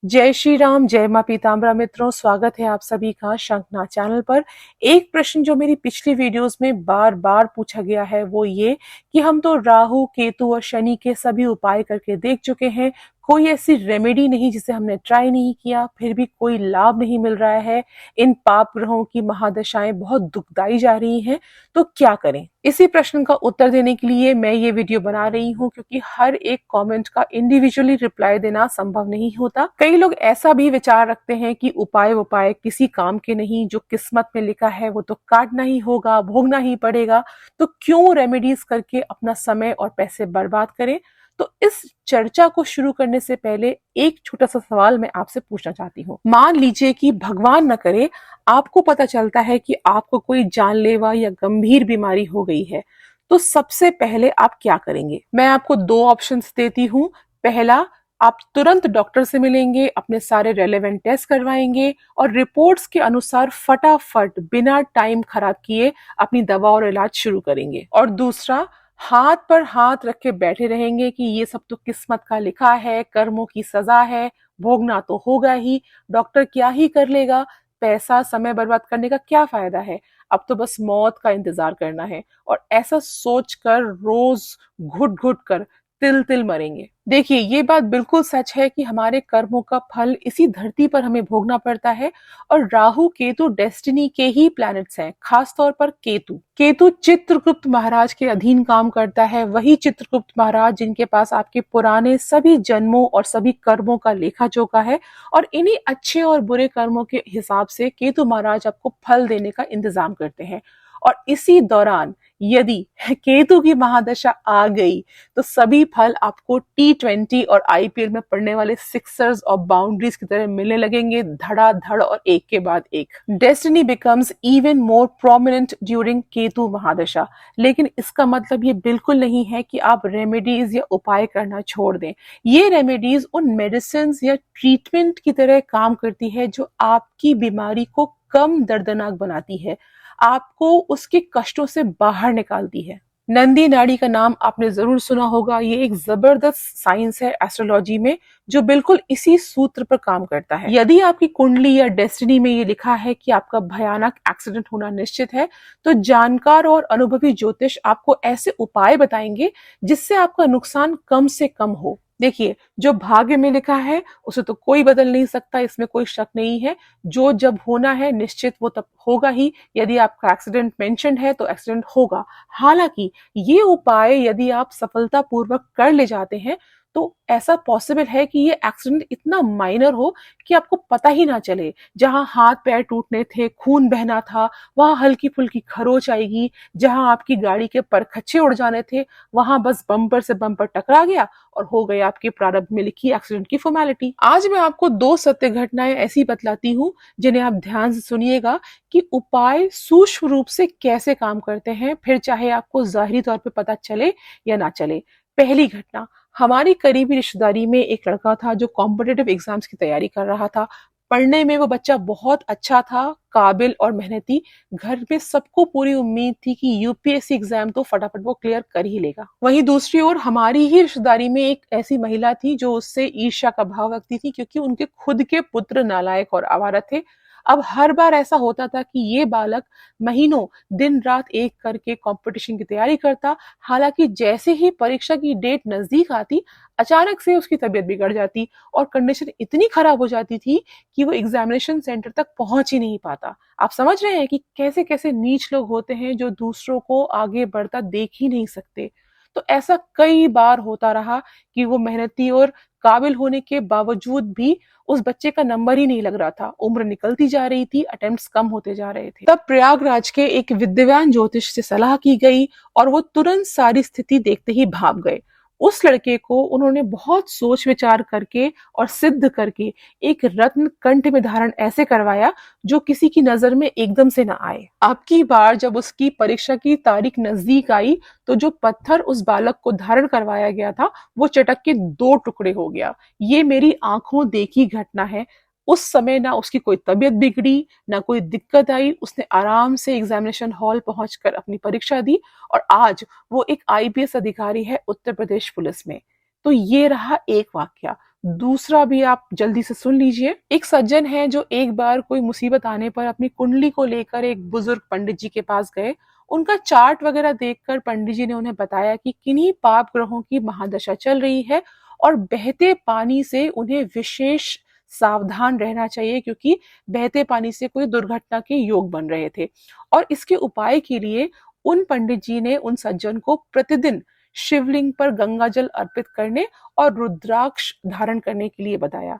जय श्री राम, जय मां पीताम्बरा। मित्रों, स्वागत है आप सभी का शंखनाद चैनल पर। एक प्रश्न जो मेरी पिछली वीडियोस में बार बार पूछा गया है वो ये कि हम तो राहु, केतु और शनि के सभी उपाय करके देख चुके हैं, कोई ऐसी रेमेडी नहीं जिसे हमने ट्राई नहीं किया, फिर भी कोई लाभ नहीं मिल रहा है। इन पाप ग्रहों की महादशाएं बहुत दुखदाई जा रही हैं, तो क्या करें? इसी प्रश्न का उत्तर देने के लिए मैं ये वीडियो बना रही हूँ, क्योंकि हर एक कमेंट का इंडिविजुअली रिप्लाई देना संभव नहीं होता। कई लोग ऐसा भी विचार रखते हैं कि उपाय किसी काम के नहीं, जो किस्मत में लिखा है वो तो काटना ही होगा, भोगना ही पड़ेगा, तो क्यों रेमेडीज करके अपना समय और पैसे बर्बाद करें। तो इस चर्चा को शुरू करने से पहले एक छोटा सा सवाल मैं आपसे पूछना चाहती हूँ। मान लीजिए कि भगवान न करे आपको पता चलता है कि आपको कोई जानलेवा या गंभीर बीमारी हो गई है, तो सबसे पहले आप क्या करेंगे? मैं आपको दो ऑप्शंस देती हूँ। पहला, आप तुरंत डॉक्टर से मिलेंगे, अपने सारे रेलेवेंट टेस्ट करवाएंगे और रिपोर्ट्स के अनुसार फटाफट बिना टाइम खराब किए अपनी दवा और इलाज शुरू करेंगे। और दूसरा, हाथ पर हाथ रख के बैठे रहेंगे कि ये सब तो किस्मत का लिखा है, कर्मों की सजा है, भोगना तो होगा ही, डॉक्टर क्या ही कर लेगा, पैसा समय बर्बाद करने का क्या फायदा है, अब तो बस मौत का इंतजार करना है। और ऐसा सोचकर रोज घुट घुट कर तिल तिल मरेंगे। देखिए, ये बात बिल्कुल सच है कि हमारे कर्मों का फल इसी धरती पर हमें भोगना पड़ता है। और राहु केतु डेस्टिनी के ही प्लैनेट्स हैं, खास तौर पर केतु। केतु चित्रगुप्त महाराज के अधीन काम करता है, वही चित्रगुप्त महाराज जिनके पास आपके पुराने सभी जन्मों और सभी कर्मों का लेखा जोखा है। और इन्हीं अच्छे और बुरे कर्मों के हिसाब से केतु महाराज आपको फल देने का इंतजाम करते हैं। और इसी दौरान यदि केतु की महादशा आ गई तो सभी फल आपको T20 और IPL में पड़ने वाले सिक्सर्स और बाउंड्रीज की तरह मिलने लगेंगे, धड़ाधड़ और एक के बाद एक। Destiny becomes even more prominent during Ketu mahadasha. लेकिन इसका मतलब ये बिल्कुल नहीं है कि आप रेमेडीज या उपाय करना छोड़ दें। ये रेमेडीज उन मेडिसिन या ट्रीटमेंट की तरह काम करती है जो आपकी बीमारी को कम दर्दनाक बनाती है, आपको उसके कष्टों से बाहर निकालती है। नंदी नाड़ी का नाम आपने जरूर सुना होगा। ये एक जबरदस्त साइंस है एस्ट्रोलॉजी में, जो बिल्कुल इसी सूत्र पर काम करता है। यदि आपकी कुंडली या डेस्टिनी में ये लिखा है कि आपका भयानक एक्सीडेंट होना निश्चित है, तो जानकार और अनुभवी ज्योतिष आपको ऐसे उपाय बताएंगे जिससे आपका नुकसान कम से कम हो। देखिए, जो भाग्य में लिखा है उसे तो कोई बदल नहीं सकता, इसमें कोई शक नहीं है। जो जब होना है निश्चित वो तब होगा ही। यदि आपका एक्सीडेंट मेंशन्ड है तो एक्सीडेंट होगा। हालांकि ये उपाय यदि आप सफलतापूर्वक कर ले जाते हैं तो ऐसा पॉसिबल है कि ये एक्सीडेंट इतना माइनर हो कि आपको पता ही ना चले। जहां हाथ पैर टूटने थे, खून बहना था, वहां हल्की फुल्की खरोच आएगी। जहां आपकी गाड़ी के परखच्चे उड़ जाने थे, वहां बस बम्पर से बम्पर टकरा गया और हो गई आपके प्रारंभ में लिखी एक्सीडेंट की फॉर्मेलिटी। आज मैं आपको दो सत्य घटनाएं ऐसी बतलाती हूँ जिन्हें आप ध्यान से सुनिएगा कि उपाय सूक्ष्म रूप से कैसे काम करते हैं, फिर चाहे आपको जाहिरी तौर पे पता चले या ना चले। पहली घटना, हमारी करीबी रिश्तेदारी में एक लड़का था जो कॉम्पिटिटिव एग्जाम्स की तैयारी कर रहा था। पढ़ने में वो बच्चा बहुत अच्छा था, काबिल और मेहनती। घर में सबको पूरी उम्मीद थी कि यूपीएससी एग्जाम तो फटाफट वो क्लियर कर ही लेगा। वहीं दूसरी ओर हमारी ही रिश्तेदारी में एक ऐसी महिला थी जो उससे ईर्ष्या का भाव रखती थी, क्योंकि उनके खुद के पुत्र नालायक और आवारा थे। अब हर बार ऐसा होता था कि ये बालक महीनों दिन रात एक करके कंपटीशन की तैयारी करता। हालांकि जैसे ही परीक्षा की डेट नजदीक आती, अचानक से उसकी तबीयत बिगड़ जाती और कंडीशन इतनी खराब हो जाती थी कि वो एग्जामिनेशन सेंटर तक पहुंच ही नहीं पाता। आप समझ रहे हैं कि कैसे कैसे नीच लोग होते हैं जो दूसरों को आगे बढ़ता देख ही नहीं सकते। तो ऐसा कई बार होता रहा कि वो मेहनती और काबिल होने के बावजूद भी उस बच्चे का नंबर ही नहीं लग रहा था। उम्र निकलती जा रही थी, अटेम्प्ट्स कम होते जा रहे थे। तब प्रयागराज के एक विद्वान ज्योतिष से सलाह की गई और वो तुरंत सारी स्थिति देखते ही भाप गए। उस लड़के को उन्होंने बहुत सोच विचार करके और सिद्ध करके एक रत्न कंठ में धारण ऐसे करवाया जो किसी की नजर में एकदम से ना आए। अब की बार जब उसकी परीक्षा की तारीख नजदीक आई तो जो पत्थर उस बालक को धारण करवाया गया था वो चटक के दो टुकड़े हो गया। ये मेरी आंखों देखी घटना है। उस समय ना उसकी कोई तबीयत बिगड़ी, ना कोई दिक्कत आई। उसने आराम से एग्जामिनेशन हॉल पहुंचकर अपनी परीक्षा दी और आज वो एक आईपीएस अधिकारी है उत्तर प्रदेश पुलिस में। तो ये रहा एक वाक्या। दूसरा भी आप जल्दी से सुन लीजिए। एक सज्जन है जो एक बार कोई मुसीबत आने पर अपनी कुंडली को लेकर एक बुजुर्ग पंडित जी के पास गए। उनका चार्ट वगैरह देखकर पंडित जी ने उन्हें बताया कि किन्हीं पाप ग्रहों की महादशा चल रही है और बहते पानी से उन्हें विशेष सावधान रहना चाहिए, क्योंकि बहते पानी से कोई दुर्घटना के योग बन रहे थे। और इसके उपाय के लिए उन पंडित जी ने उन सज्जन को प्रतिदिन शिवलिंग पर गंगा जल अर्पित करने और रुद्राक्ष धारण करने के लिए बताया।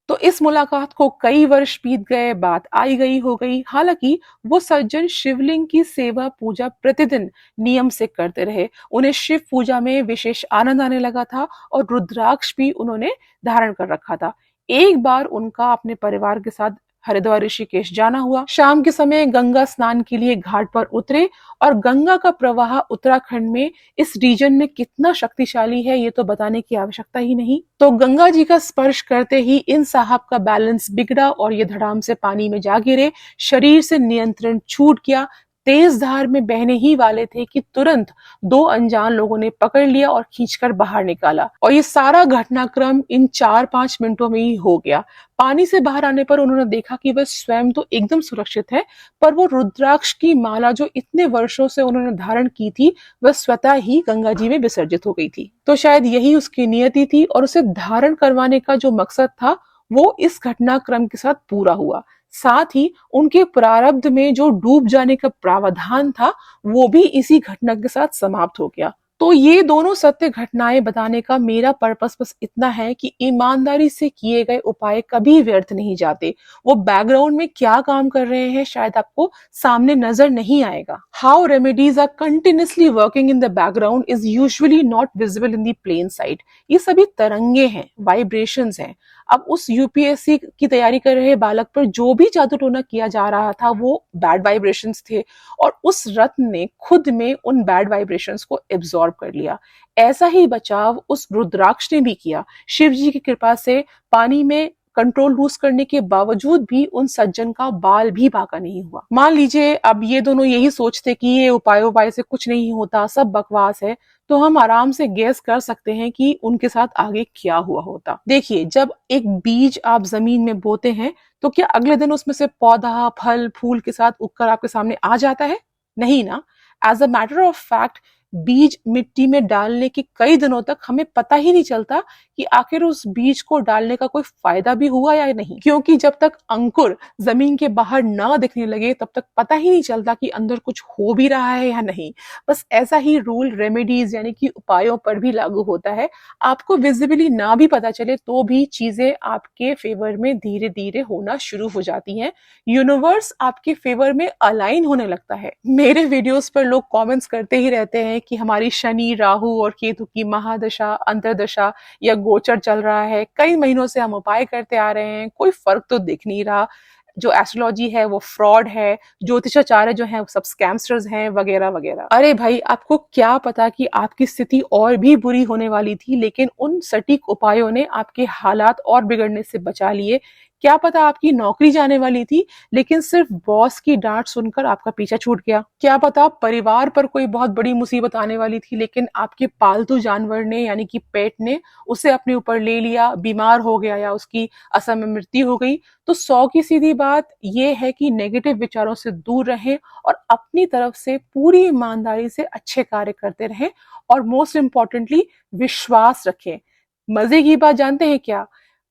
तो इस मुलाकात को कई वर्ष बीत गए, बात आई गई हो गई। हालांकि वो सज्जन शिवलिंग की सेवा पूजा प्रतिदिन नियम से करते रहे। उन्हें शिव पूजा में विशेष आनंद आने लगा था और रुद्राक्ष भी उन्होंने धारण कर रखा था। एक बार उनका अपने परिवार के साथ हरिद्वार ऋषिकेश जाना हुआ। शाम के समय गंगा स्नान के लिए घाट पर उतरे और गंगा का प्रवाह उत्तराखंड में, इस रीजन में कितना शक्तिशाली है ये तो बताने की आवश्यकता ही नहीं। तो गंगा जी का स्पर्श करते ही इन साहब का बैलेंस बिगड़ा और ये धड़ाम से पानी में जा गिरे। शरीर से नियंत्रण छूट गया। तेज धार में बहने ही वाले थे कि तुरंत दो अनजान लोगों ने पकड़ लिया और खींचकर बाहर निकाला। और ये सारा घटनाक्रम इन 4-5 मिनटों में ही हो गया। पानी से बाहर आने पर उन्होंने देखा कि वह स्वयं तो एकदम सुरक्षित है, पर वो रुद्राक्ष की माला जो इतने वर्षों से उन्होंने धारण की थी, वह स्वतः ही गंगा जी में विसर्जित हो गई थी। तो शायद यही उसकी नियति थी और उसे धारण करवाने का जो मकसद था वो इस घटनाक्रम के साथ पूरा हुआ। साथ ही उनके प्रारब्ध में जो डूब जाने का प्रावधान था वो भी इसी घटना के साथ समाप्त हो गया। तो ये दोनों सत्य घटनाएं बताने का मेरा पर्पस बस इतना है कि ईमानदारी से किए गए उपाय कभी व्यर्थ नहीं जाते। वो बैकग्राउंड में क्या काम कर रहे हैं शायद आपको सामने नजर नहीं आएगा। How remedies are continuously working in the background is usually not visible in the plane side. ये सभी तरंगे हैं, वाइब्रेशंस हैं। अब उस यूपीएससी की तैयारी कर रहे बालक पर जो भी जादू टोना किया जा रहा था वो बैड वाइब्रेशंस थे और उस रत्न ने खुद में उन बैड वाइब्रेशंस को एब्जॉर्ब कर लिया। ऐसा ही बचाव उस रुद्राक्ष ने भी किया। शिव जी की कृपा से पानी में कंट्रोल लूज करने के बावजूद भी उन सज्जन का बाल भी बाका नहीं हुआ। मान लीजिए अब ये दोनों यही सोचते कि ये उपाय से कुछ नहीं होता, सब बकवास है, तो हम आराम से गेस कर सकते हैं कि उनके साथ आगे क्या हुआ होता। देखिए, जब एक बीज आप जमीन में बोते हैं तो क्या अगले दिन उसमें से पौधा, फल, फूल के साथ उगकर आपके सामने आ जाता है? नहीं ना। As a matter of fact बीज मिट्टी में डालने के कई दिनों तक हमें पता ही नहीं चलता कि आखिर उस बीज को डालने का कोई फायदा भी हुआ या नहीं, क्योंकि जब तक अंकुर जमीन के बाहर ना दिखने लगे तब तक पता ही नहीं चलता कि अंदर कुछ हो भी रहा है या नहीं। बस ऐसा ही रूल रेमेडीज यानी कि उपायों पर भी लागू होता है। आपको विजिबली ना भी पता चले तो भी चीजें आपके फेवर में धीरे धीरे होना शुरू हो जाती हैं। यूनिवर्स आपके फेवर में अलाइन होने लगता है। मेरे वीडियोस पर लोग कमेंट्स करते ही रहते हैं कि हमारी शनि, राहु और केतु की महादशा, अंतरदशा या गोचर चल रहा है। कई महीनों से हम उपाय करते आ रहे हैं, कोई फर्क तो दिख नहीं रहा। जो एस्ट्रोलॉजी है वो फ्रॉड है, ज्योतिषाचार्य जो है वो सब स्कैमस्टर्स हैं, वगैरह वगैरह। अरे भाई, आपको क्या पता कि आपकी स्थिति और भी बुरी होने वाली थी, लेकिन उन सटीक उपायों ने आपके हालात और बिगड़ने से बचा लिए। क्या पता आपकी नौकरी जाने वाली थी, लेकिन सिर्फ बॉस की डांट सुनकर आपका पीछा छूट गया। क्या पता परिवार पर कोई बहुत बड़ी मुसीबत आने वाली थी, लेकिन आपके पालतू जानवर ने यानी कि पेट ने उसे अपने ऊपर ले लिया, बीमार हो गया या उसकी असमय मृत्यु हो गई। तो 100 की सीधी बात ये है कि नेगेटिव विचारों से दूर रहें और अपनी तरफ से पूरी ईमानदारी से अच्छे कार्य करते रहें और मोस्ट इम्पोर्टेंटली विश्वास रखें। मजे की बात जानते हैं क्या?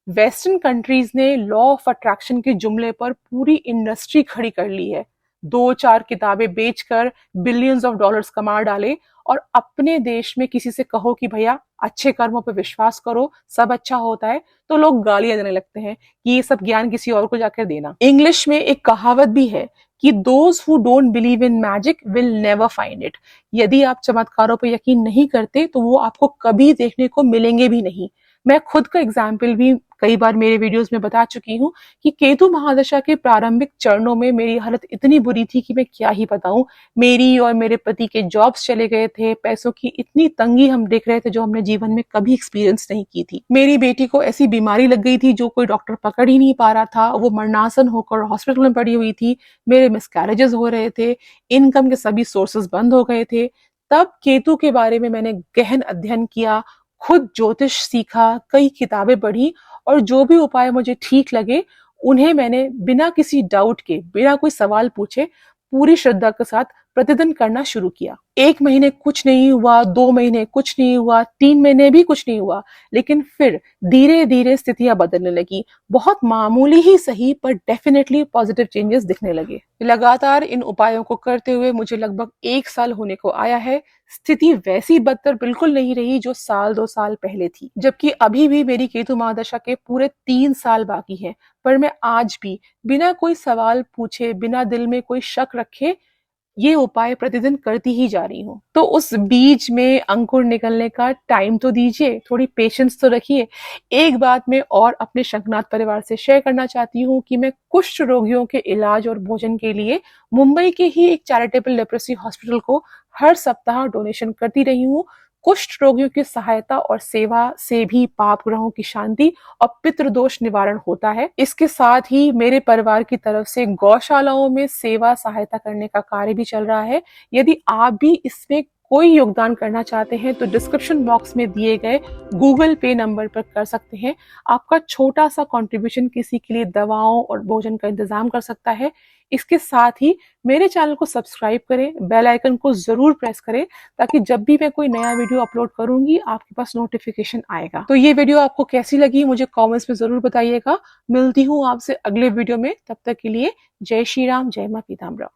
वेस्टर्न कंट्रीज ने लॉ ऑफ अट्रैक्शन के जुमले पर पूरी इंडस्ट्री खड़ी कर ली है। 2-4 किताबें बेचकर बिलियंस ऑफ डॉलर्स कमा डाले और अपने देश में किसी से कहो कि भैया अच्छे कर्मों पर विश्वास करो, सब अच्छा होता है, तो लोग गालियां देने लगते हैं कि ये सब ज्ञान किसी और को जाकर देना। इंग्लिश में एक कहावत भी है कि those who don't believe in magic will never find it. यदि आप चमत्कारों पर यकीन नहीं करते तो वो आपको कभी देखने को मिलेंगे भी नहीं। मैं खुद का एग्जाम्पल भी कई बार मेरे वीडियोस में बता चुकी हूँ कि केतु महादशा के प्रारंभिक चरणों में मेरी हालत इतनी बुरी थी कि मैं क्या ही बताऊं। मेरी और मेरे पति के जॉब्स चले गए थे, पैसों की इतनी तंगी हम देख रहे थे जो हमने जीवन में कभी एक्सपीरियंस नहीं की थी। मेरी बेटी को ऐसी बीमारी लग गई थी जो कोई डॉक्टर पकड़ ही नहीं पा रहा था। वो मरणासन होकर हॉस्पिटल में पड़ी हुई थी। मेरे मिसकैरेजेस हो रहे थे, इनकम के सभी सोर्सेस बंद हो गए थे। तब केतु के बारे में मैंने गहन अध्ययन किया, खुद ज्योतिष सीखा, कई किताबें पढ़ी और जो भी उपाय मुझे ठीक लगे उन्हें मैंने बिना किसी डाउट के, बिना कोई सवाल पूछे पूरी श्रद्धा के साथ प्रतिदिन करना शुरू किया। 1 महीने कुछ नहीं हुआ, 2 महीने कुछ नहीं हुआ, 3 महीने भी कुछ नहीं हुआ, लेकिन फिर धीरे-धीरे स्थितियां बदलने लगी। बहुत मामूली ही सही पर डेफिनेटली पॉजिटिव चेंजेस दिखने लगे। लगातार इन उपायों को करते हुए मुझे लगभग 1 साल होने को आया है। स्थिति वैसी बदतर बिल्कुल नहीं रही जो साल 2 साल पहले थी, जबकि अभी भी मेरी केतु महादशा के पूरे 3 साल बाकी हैं। पर मैं आज भी बिना कोई सवाल पूछे, बिना दिल में कोई शक रखे ये उपाय प्रतिदिन करती ही जा रही हूँ। तो उस बीज में अंकुर निकलने का टाइम तो दीजिए, थोड़ी पेशेंस तो रखिए। एक बात मैं और अपने शंखनाथ परिवार से शेयर करना चाहती हूँ कि मैं कुष्ठ रोगियों के इलाज और भोजन के लिए मुंबई के ही एक चैरिटेबल लेप्रोसी हॉस्पिटल को हर सप्ताह डोनेशन करती रही हूँ। कुष्ठ रोगियों की सहायता और सेवा से भी पाप ग्रहों की शांति और पितृदोष निवारण होता है। इसके साथ ही मेरे परिवार की तरफ से गौशालाओं में सेवा सहायता करने का कार्य भी चल रहा है। यदि आप भी इसमें कोई योगदान करना चाहते हैं तो डिस्क्रिप्शन बॉक्स में दिए गए गूगल पे नंबर पर कर सकते हैं। आपका छोटा सा कंट्रीब्यूशन किसी के लिए दवाओं और भोजन का इंतजाम कर सकता है। इसके साथ ही मेरे चैनल को सब्सक्राइब करें, बेल आइकन को जरूर प्रेस करें ताकि जब भी मैं कोई नया वीडियो अपलोड करूंगी आपके पास नोटिफिकेशन आएगा। तो ये वीडियो आपको कैसी लगी मुझे कमेंट्स में जरूर बताइएगा। मिलती हूँ आपसे अगले वीडियो में, तब तक के लिए जय श्री राम, जय मां पीताम्बरा।